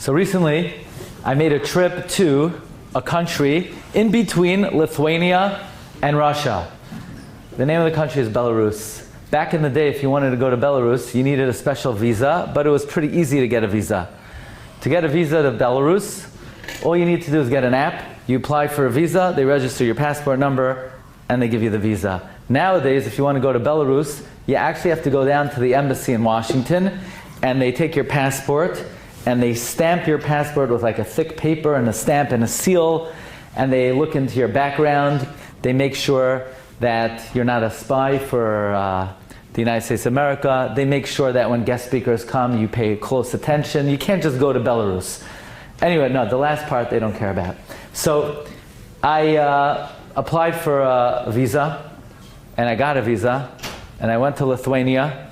So recently, I made a trip to a country in between Lithuania and Russia. The name of the country is Belarus. Back in the day, if you wanted to go to Belarus, you needed a special visa, but it was pretty easy to get a visa. To get a visa to Belarus, all you need to do is get an app. You apply for a visa, they register your passport number, and they give you the visa. Nowadays, if you want to go to Belarus, you actually have to go down to the embassy in Washington, and they take your passport, and they stamp your passport with like a thick paper and a stamp and a seal, and they look into your background. They make sure that you're not a spy for the United States of America. They make sure that when guest speakers come, you pay close attention. You can't just go to Belarus. Anyway, no, the last part they don't care about. So I applied for a visa, and I got a visa, and I went to Lithuania.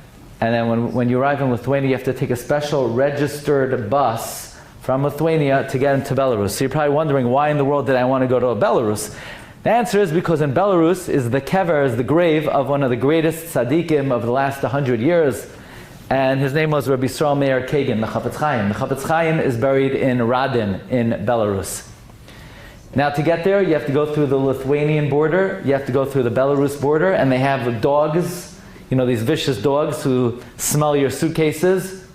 And then when you arrive in Lithuania, you have to take a special registered bus from Lithuania to get into Belarus. So you're probably wondering, why in the world did I want to go to Belarus? The answer is because in Belarus is the kever, is the grave of one of the greatest tzaddikim of the last 100 years. And his name was Rabbi Meir Kagan, the Chofetz Chaim. The Chofetz Chaim is buried in Radin in Belarus. Now to get there, you have to go through the Lithuanian border, you have to go through the Belarus border, and they have dogs, you know, these vicious dogs who smell your suitcases.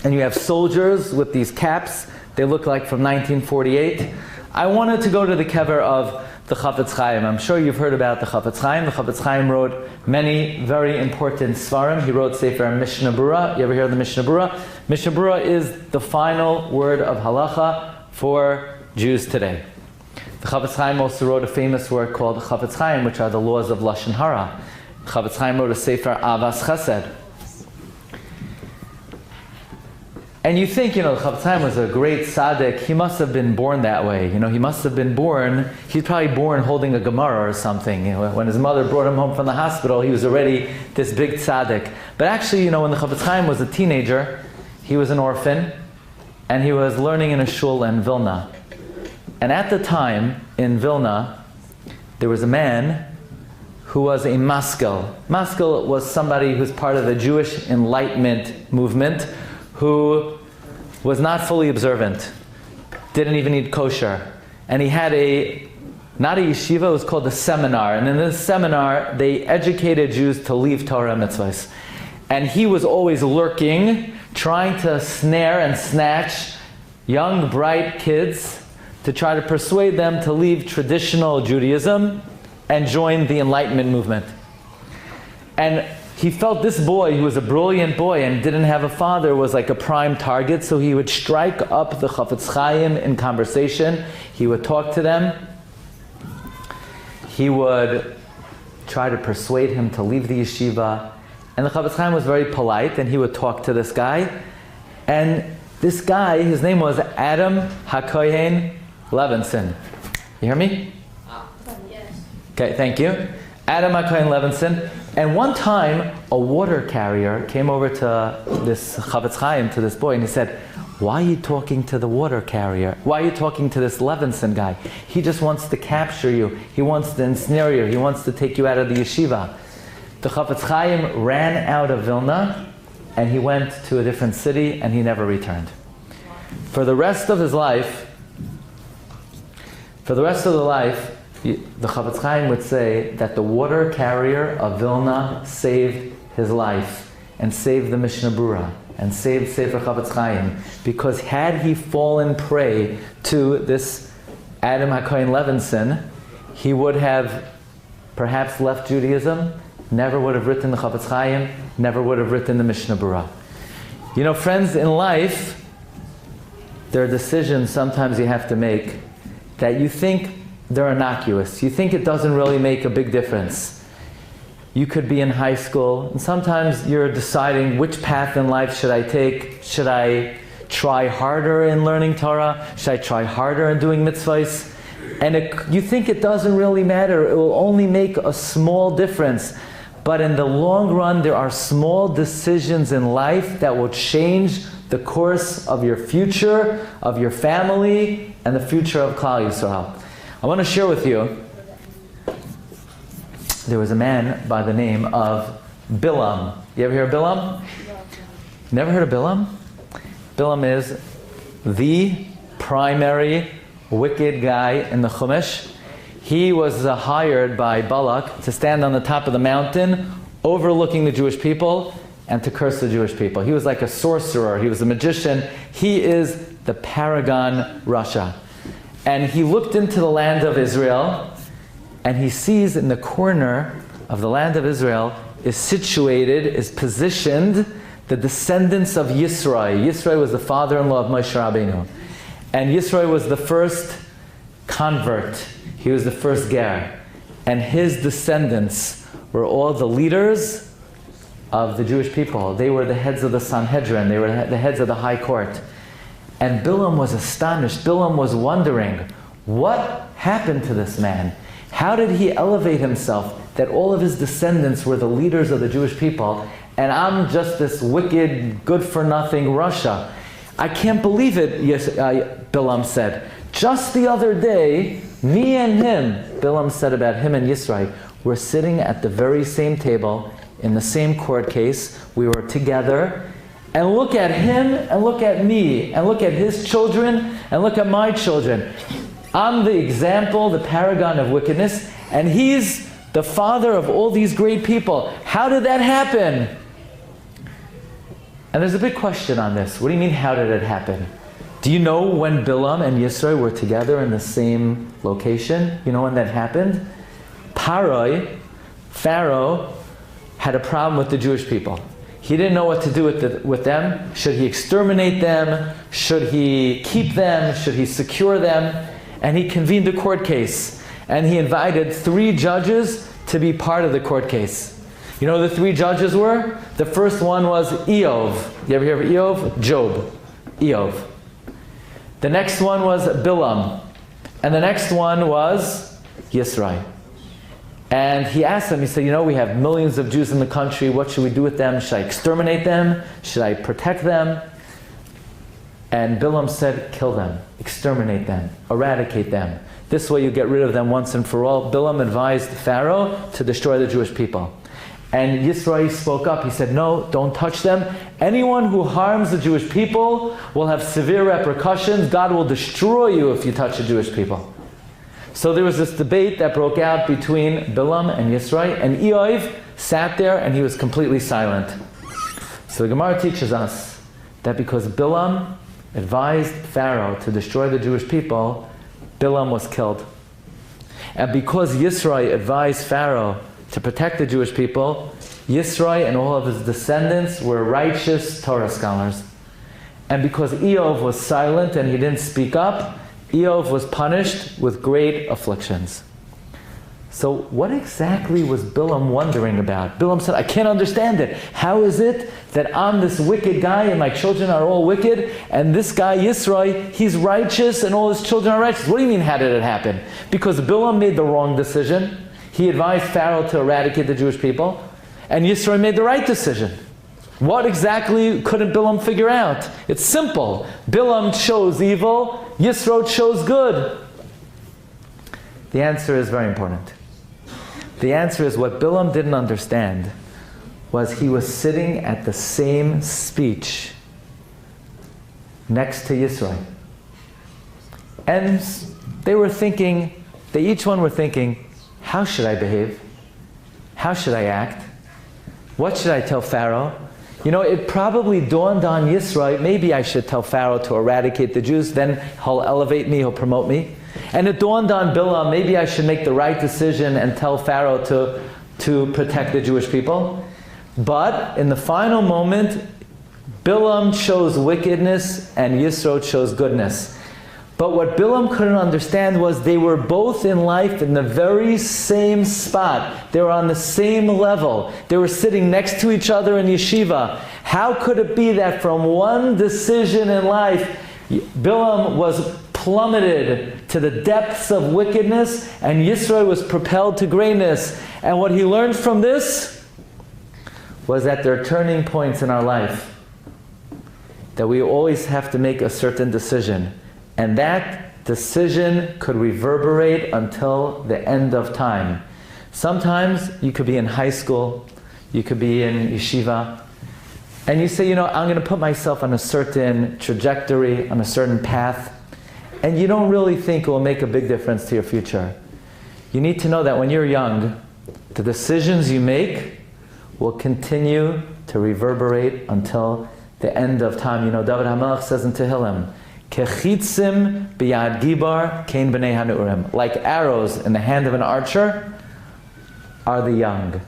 And you have soldiers with these caps. They look like from 1948. I wanted to go to the kever of the Chofetz Chaim. I'm sure you've heard about the Chofetz Chaim. The Chofetz Chaim wrote many very important svarim. He wrote Sefer Mishnah Berurah. You ever hear of the Mishnah Berurah? Mishnah Berurah is the final word of halacha for Jews today. The Chofetz Chaim also wrote a famous work called Chofetz Chaim, which are the laws of Lashon Hara. Chofetz Chaim wrote a Sefer Avas Chesed. And you think, the Chofetz Chaim was a great tzaddik. He must have been born that way. He must have been born, he's probably born holding a Gemara or something. When his mother brought him home from the hospital, he was already this big tzaddik. But actually, when the Chofetz Chaim was a teenager, he was an orphan, and he was learning in a shul in Vilna. And at the time, in Vilna, there was a man who was a maskel. Maskel was somebody who's part of the Jewish Enlightenment movement, who was not fully observant, didn't even eat kosher. And he had not a yeshiva, it was called a seminar. And in this seminar, they educated Jews to leave Torah mitzvahs. And he was always lurking, trying to snare and snatch young, bright kids to try to persuade them to leave traditional Judaism and join the Enlightenment movement. And he felt this boy, who was a brilliant boy and didn't have a father, was like a prime target, so he would strike up the Chofetz Chaim in conversation. He would talk to them. He would try to persuade him to leave the yeshiva. And the Chofetz Chaim was very polite, and he would talk to this guy. And this guy, his name was Adam HaKohen Levinson. You hear me? Yes. Okay, thank you. Adam HaKohen Levinson. And one time, a water carrier came over to this Chofetz Chaim, to this boy, and he said, "Why are you talking to the water carrier? Why are you talking to this Levinson guy? He just wants to capture you. He wants to ensnare you. He wants to take you out of the yeshiva." The Chofetz Chaim ran out of Vilna, and he went to a different city, and he never returned. For the rest of his life, the Chofetz Chaim would say that the water carrier of Vilna saved his life, and saved the Mishnah Berurah, and saved Sefer Chofetz Chaim, because had he fallen prey to this Adam HaKohen Levinson, he would have perhaps left Judaism, never would have written the Chofetz Chaim, never would have written the Mishnah Berurah. Friends, in life, there are decisions sometimes you have to make that you think they're innocuous. You think it doesn't really make a big difference. You could be in high school, and sometimes you're deciding which path in life should I take. Should I try harder in learning Torah? Should I try harder in doing mitzvahs? And you think it doesn't really matter. It will only make a small difference. But in the long run, there are small decisions in life that will change the course of your future, of your family, and the future of Klal Yisrael. I want to share with you, there was a man by the name of Balaam. You ever hear of Balaam? Never heard of Balaam? Balaam is the primary wicked guy in the Chumash. He was hired by Balak to stand on the top of the mountain overlooking the Jewish people and to curse the Jewish people. He was like a sorcerer. He was a magician. He is the paragon Rasha. And he looked into the land of Israel, and he sees in the corner of the land of Israel is positioned the descendants of Yisro. Yisro was the father-in-law of Moshe Rabbeinu. And Yisro was the first convert. He was the first ger. And his descendants were all the leaders of the Jewish people. They were the heads of the Sanhedrin. They were the heads of the high court. And Balaam was astonished. Balaam was wondering, what happened to this man? How did he elevate himself that all of his descendants were the leaders of the Jewish people, and I'm just this wicked, good-for-nothing Rasha? I can't believe it, Balaam said. Just the other day, me and him, Balaam said about him and Yisro, were sitting at the very same table in the same court case. We were together. And look at him, and look at me, and look at his children, and look at my children. I'm the example, the paragon of wickedness, and he's the father of all these great people. How did that happen? And there's a big question on this. What do you mean, how did it happen? Do you know when Balaam and Yisro were together in the same location? You know when that happened? Pharaoh, had a problem with the Jewish people. He didn't know what to do with them. Should he exterminate them? Should he keep them? Should he secure them? And he convened a court case. And he invited 3 judges to be part of the court case. You know who the 3 judges were? The first one was Eov. You ever hear of Eov? Job. Eov. The next one was Balaam. And the next one was Yisro. And he asked them, he said, we have millions of Jews in the country. What should we do with them? Should I exterminate them? Should I protect them? And Balaam said, kill them, exterminate them, eradicate them. This way you get rid of them once and for all. Balaam advised Pharaoh to destroy the Jewish people. And Yisro spoke up. He said, no, don't touch them. Anyone who harms the Jewish people will have severe repercussions. God will destroy you if you touch the Jewish people. So there was this debate that broke out between Balaam and Yisro, and Eov sat there and he was completely silent. So the Gemara teaches us that because Balaam advised Pharaoh to destroy the Jewish people, Balaam was killed. And because Yisro advised Pharaoh to protect the Jewish people, Yisro and all of his descendants were righteous Torah scholars. And because Eov was silent and he didn't speak up, Eov was punished with great afflictions. So what exactly was Balaam wondering about? Balaam said, I can't understand it. How is it that I'm this wicked guy and my children are all wicked, and this guy Yisro, he's righteous and all his children are righteous? What do you mean, how did it happen? Because Balaam made the wrong decision. He advised Pharaoh to eradicate the Jewish people, and Yisro made the right decision. What exactly couldn't Balaam figure out? It's simple. Balaam chose evil, Yisro chose good. The answer is very important. The answer is what Balaam didn't understand was he was sitting at the same speech next to Yisro. And they each one were thinking, how should I behave? How should I act? What should I tell Pharaoh? It probably dawned on Yisro, maybe I should tell Pharaoh to eradicate the Jews, then he'll elevate me, he'll promote me. And it dawned on Balaam, maybe I should make the right decision and tell Pharaoh to protect the Jewish people. But in the final moment, Balaam chose wickedness and Yisro chose goodness. But what Balaam couldn't understand was they were both in life in the very same spot. They were on the same level. They were sitting next to each other in yeshiva. How could it be that from one decision in life, Balaam was plummeted to the depths of wickedness and Yisro was propelled to greatness? And what he learned from this was that there are turning points in our life, that we always have to make a certain decision. And that decision could reverberate until the end of time. Sometimes you could be in high school, you could be in yeshiva, and you say, I'm going to put myself on a certain trajectory, on a certain path, and you don't really think it will make a big difference to your future. You need to know that when you're young, the decisions you make will continue to reverberate until the end of time. David HaMelech says in Tehillim, Kechitzim biyad gibar kein b'nei hanurim. Like arrows in the hand of an archer are the young.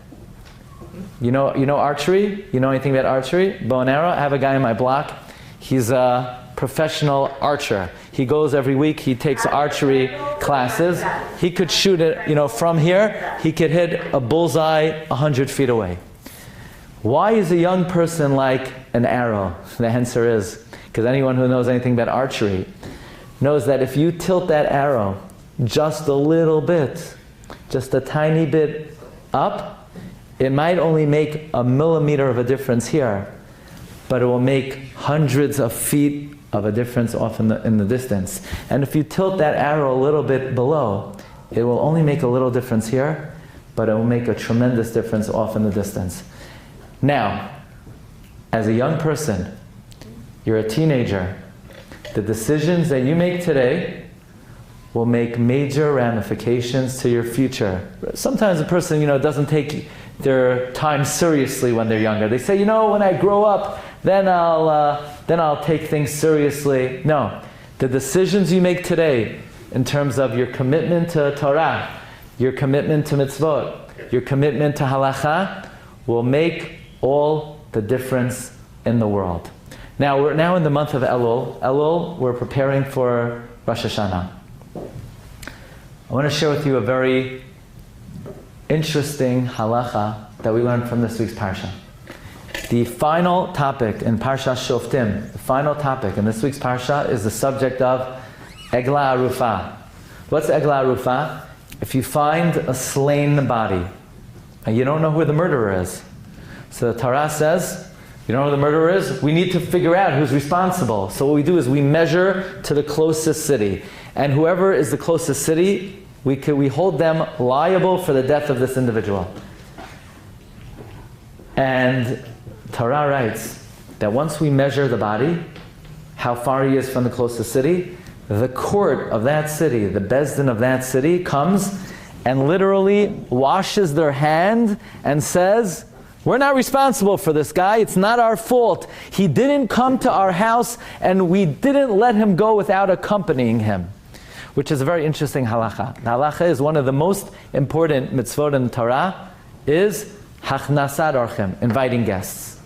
You know archery? You know anything about archery? Bow and arrow? I have a guy in my block. He's a professional archer. He goes every week, he takes archery classes. He could shoot it, from here, he could hit a bullseye 100 feet away. Why is a young person like an arrow? The answer is, because anyone who knows anything about archery knows that if you tilt that arrow just a little bit, just a tiny bit up, it might only make a millimeter of a difference here, but it will make hundreds of feet of a difference off in the distance. And if you tilt that arrow a little bit below, it will only make a little difference here, but it will make a tremendous difference off in the distance. Now, as a young person, you're a teenager, the decisions that you make today will make major ramifications to your future. Sometimes a person, doesn't take their time seriously when they're younger. They say, when I grow up, then I'll take things seriously. No, the decisions you make today in terms of your commitment to Torah, your commitment to mitzvot, your commitment to halacha will make all the difference in the world. Now, we're now in the month of Elul. Elul, we're preparing for Rosh Hashanah. I want to share with you a very interesting halacha that we learned from this week's parsha. The final topic in Parsha Shoftim, the final topic in this week's parsha is the subject of Egla Arufa. What's Egla Arufa? If you find a slain body and you don't know who the murderer is, so the Torah says, you don't know who the murderer is? We need to figure out who's responsible. So what we do is we measure to the closest city. And whoever is the closest city, we hold them liable for the death of this individual. And Torah writes that once we measure the body, how far he is from the closest city, the court of that city, the Bezdin of that city, comes and literally washes their hand and says, we're not responsible for this guy. It's not our fault. He didn't come to our house and we didn't let him go without accompanying him. Which is a very interesting halacha. The halacha is one of the most important mitzvot in the Torah is hachnasat orchim, inviting guests.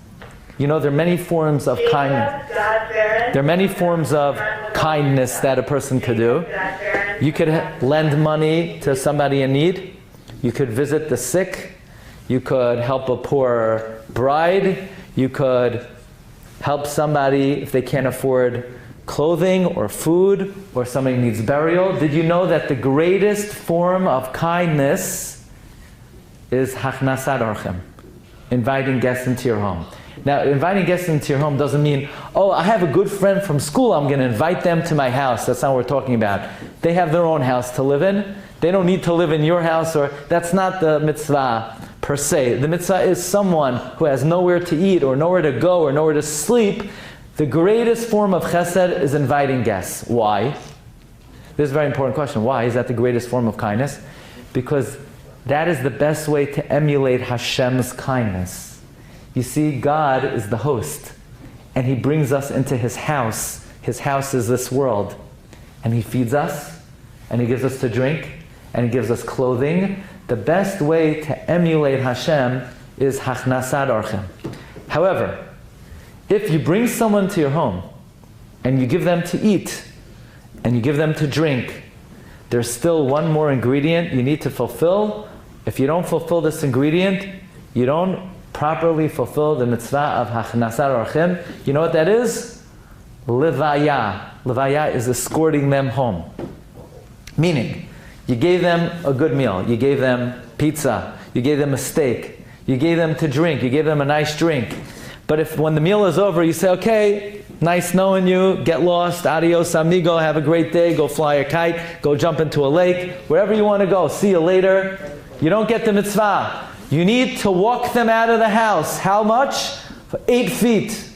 There are many forms of kindness. There are many forms of kindness that a person could do. You could lend money to somebody in need. You could visit the sick. You could help a poor bride. You could help somebody if they can't afford clothing or food, or somebody needs burial. Did you know that the greatest form of kindness is hachnasat orchim, inviting guests into your home? Now, inviting guests into your home doesn't mean, I have a good friend from school, I'm going to invite them to my house. That's not what we're talking about. They have their own house to live in. They don't need to live in your house, or that's not the mitzvah per se. The mitzvah is someone who has nowhere to eat, or nowhere to go, or nowhere to sleep. The greatest form of chesed is inviting guests. Why? This is a very important question. Why is that the greatest form of kindness? Because that is the best way to emulate Hashem's kindness. You see, God is the host, and He brings us into His house. His house is this world. And He feeds us, and He gives us to drink, and He gives us clothing. The best way to emulate Hashem is hachnasat orchim. However, if you bring someone to your home and you give them to eat and you give them to drink, there's still one more ingredient you need to fulfill. If you don't fulfill this ingredient, you don't properly fulfill the mitzvah of hachnasat orchim. You know what that is? Levaya. Levaya is escorting them home. Meaning, you gave them a good meal. You gave them pizza. You gave them a steak. You gave them to drink. You gave them a nice drink. But if when the meal is over, you say, okay, nice knowing you, get lost, adios amigo, have a great day, go fly a kite, go jump into a lake, wherever you want to go, see you later. You don't get the mitzvah. You need to walk them out of the house. How much? 8 feet.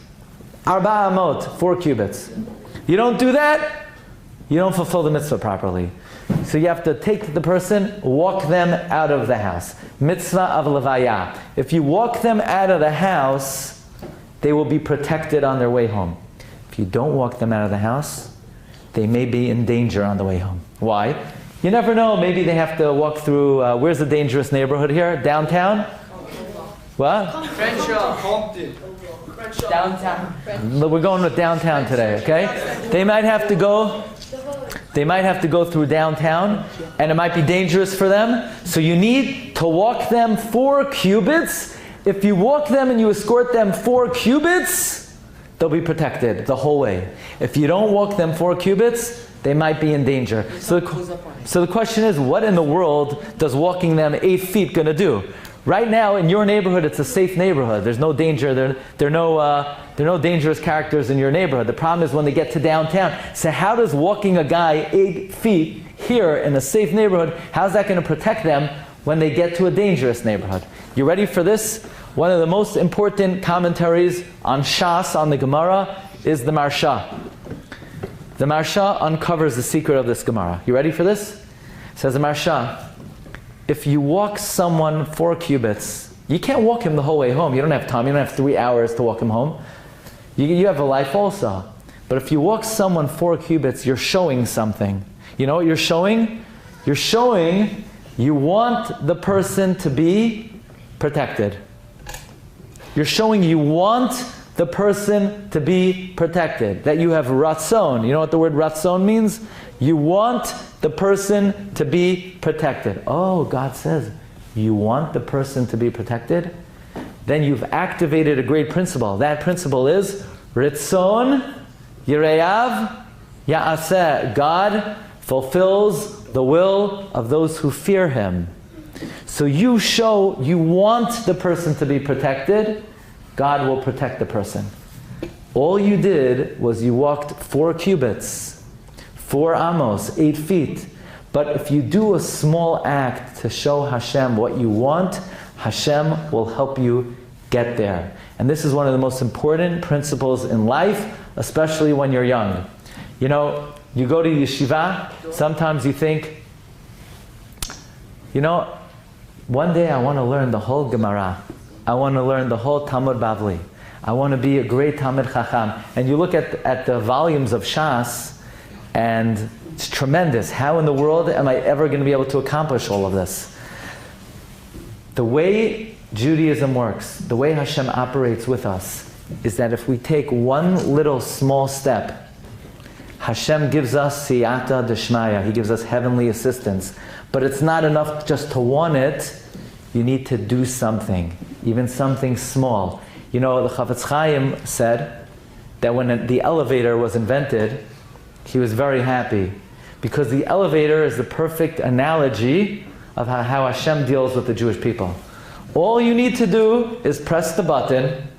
Arba amot, 4 cubits. You don't do that, you don't fulfill the mitzvah properly. So you have to take the person, walk them out of the house. Mitzvah of levaya. If you walk them out of the house, they will be protected on their way home. If you don't walk them out of the house, they may be in danger on the way home. Why? You never know, maybe they have to walk through, where's the dangerous neighborhood here? Downtown? What? Crenshaw. Downtown. We're going to downtown today, okay? They might have to go through downtown, and it might be dangerous for them. So you need to walk them 4 cubits. If you walk them and you escort them 4 cubits, they'll be protected the whole way. If you don't walk them 4 cubits, they might be in danger. So the question is, what in the world does walking them 8 feet going to do? Right now, in your neighborhood, it's a safe neighborhood. There's no danger. There are no dangerous characters in your neighborhood. The problem is when they get to downtown. So how does walking a guy 8 feet here in a safe neighborhood, how's that going to protect them when they get to a dangerous neighborhood? You ready for this? One of the most important commentaries on Shas, on the Gemara, is the Marsha. The Marsha uncovers the secret of this Gemara. You ready for this? It says the Marsha, if you walk someone 4 cubits, you can't walk him the whole way home. You don't have time. You don't have 3 hours to walk him home. You have a life also. But if you walk someone 4 cubits, you're showing something. You know what you're showing? You're showing you want the person to be protected. You're showing you want the person to be protected. That you have ratzon. You know what the word ratzon means? You want the person to be protected. Oh, God says, you want the person to be protected? Then you've activated a great principle. That principle is Ritzon Yireyav Ya'aseh. God fulfills the will of those who fear Him. So you show you want the person to be protected, God will protect the person. All you did was you walked 4 cubits, 4 amos, 8 feet. But if you do a small act to show Hashem what you want, Hashem will help you get there. And this is one of the most important principles in life, especially when you're young. You know, you go to yeshiva, sometimes you think, you know, one day I want to learn the whole Gemara. I want to learn the whole Talmud Bavli. I want to be a great Talmid Chacham. And you look at the volumes of Shas, and it's tremendous. How in the world am I ever going to be able to accomplish all of this? The way Judaism works, the way Hashem operates with us, is that if we take one little small step, Hashem gives us siyata d'shmaya. He gives us heavenly assistance. But it's not enough just to want it. You need to do something, even something small. You know, the Chofetz Chaim said that when the elevator was invented, he was very happy, because the elevator is the perfect analogy of how Hashem deals with the Jewish people. All you need to do is press the button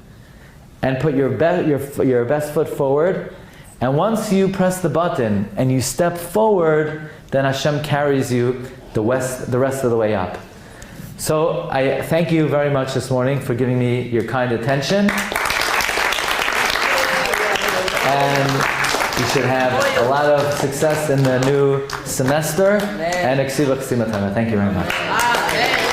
and put your best foot forward, and once you press the button and you step forward, then Hashem carries you the rest of the way up. So I thank you very much this morning for giving me your kind attention. And you should have a lot of success in the new semester. And Thank you very much.